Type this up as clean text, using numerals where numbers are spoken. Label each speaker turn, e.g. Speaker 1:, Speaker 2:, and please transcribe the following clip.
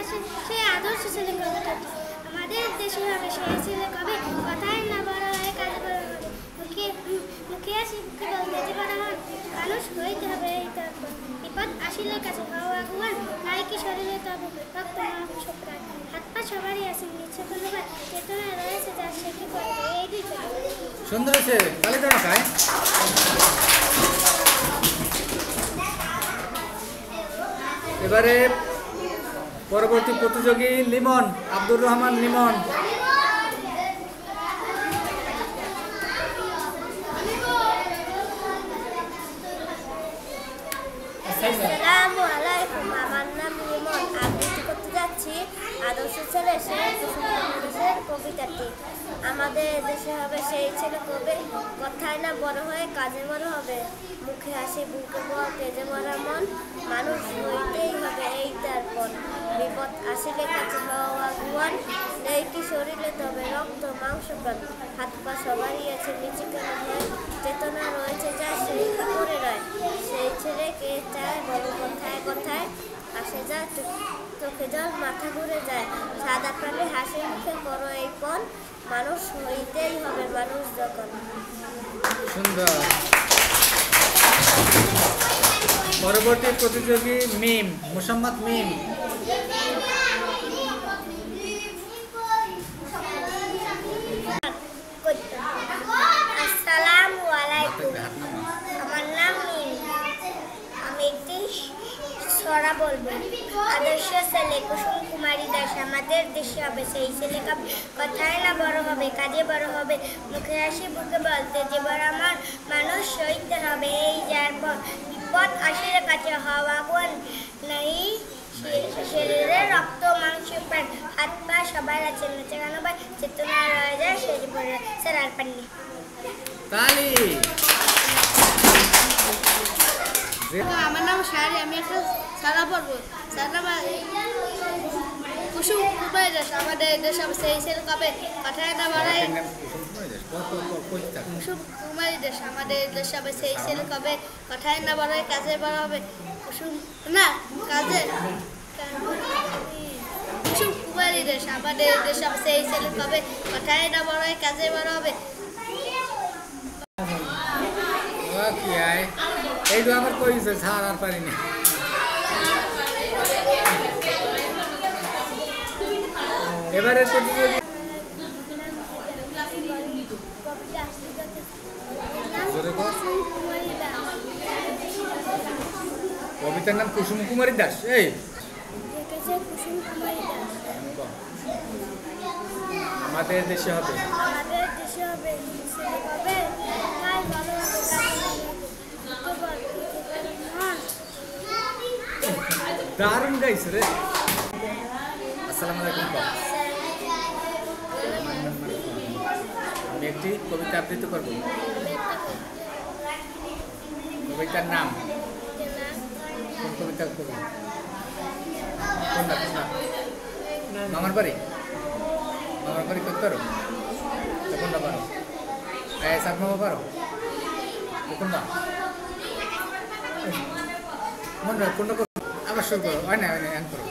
Speaker 1: আসে সেই আদর্শ ছেলে কবে থাকে? আমাদের দেশে হবে সেই ছেলে কবে? কথায় না বড় হয়ে কাজ বড় হবে। মুখে আসি মুখে বলতে যে বড় হন, মানুষ হইতে হবে এই তারপর। বিপদ আসিলে কাছে হওয়া আগুয়ান, নাই কি শরীরে তবু রক্ত মাংস প্রাণ। হাত পা সবারই আছে, নিচ্ছে কোনো ভাই চেতনায় রয়েছে যার সে কি করবে এই দুই।
Speaker 2: সুন্দর হয়েছে, তাহলে তো খায়। এবারে পরবর্তী প্রতিযোগী লিমন, আব্দুর রহমান লিমন।
Speaker 1: আসসালামু আলাইকুম, আমার নাম লিমন। আবৃত্তি করতে যাচ্ছি আদর্শ ছেলে সেই কবিতাটি। আমাদের দেশে হবে সেই ছেলে কবে? কথায় না বড় হয়ে কাজে বড় হবে। মুখে হাসি বুকে বল তেজে ভরা মন, মানুষ হইতেই হবে এই তারপর। বিপদ আসিলে কাছে হওয়া আগুয়ান, নেই কি শরীরে তবে রক্ত মাংস প্রাণ। হাত পা সবারই আছে, নিচে কেন হয় চেতনা রয়েছে যা সেই করে রয়। সেই ছেলে কে চায় বড় কথায় কথায় আসে যায় চোখে জল মাথা ঘুরে যায়। সাদা প্রাণে হাসি মুখে করো এই পণ, মানুষ হইতেই হবে মানুষ যখন।
Speaker 2: সুন্দর। পরবর্তী প্রতিযোগী মিম, মুসাম্মদ মিম।
Speaker 1: আসসালামু আলাইকুম, আমার নাম মিম। আমি একটি ছড়া বলবো। আদর্শ ছেলে কুসুম কুমারী দাস, আমাদের দেশে হবে সেই ছেলে কবে? কথায় না বড় হবে কাজে বড় হবে। মুখে হাসি বুকে বলতে যে বড় আমার, মানুষ সইতে হবে এই যার পর। বিপদ আসিলে কাছে হওয়া আগুন, নেই শরীরে রক্ত মাংস প্রাণ। হাত পা সবার আছে, নেচে গানো ভাই চেতনা রয়ে যায় সেই পরে স্যার আর পাননি।
Speaker 2: তালি।
Speaker 3: আমার নাম শাহরি, আমি একটা সারা পড়বো। কুসুম কুমারী দাস, আমাদের দেশ হবে সেই ছেলে কবে? কথায় না বড়াই কুসুম কুমারী দাস, আমাদের দেশ হবে সেই ছেলে কবে? কথায় না বড়াই কাজে বড় হবে। কুসুম না কাজে কুসুম কুমারী দাস, আমাদের দেশ হবে সেই ছেলে কবে? কথায় না বড়াই কাজে বড় হবে।
Speaker 2: এই তো আমার কইছে ছাড় আর পারিনি। এবারে প্রতিযোগী কবিতার নাম কুসুম কুমারী দাস। এই আমাদের দেশে হবে দারুণ গাইছে রে। আসসালামু আলাইকুম। আমি একটি কবিতা আবৃত্তি করব। কবিতার নাম কোন কবিতা করব? কোনটা কোনটা? মামার বাড়ি করতে পারো? কোনটা পারো? সাত মামা পারো? কোনটা মনে কোনটা? আবার শুরু করো। হয় না, করো।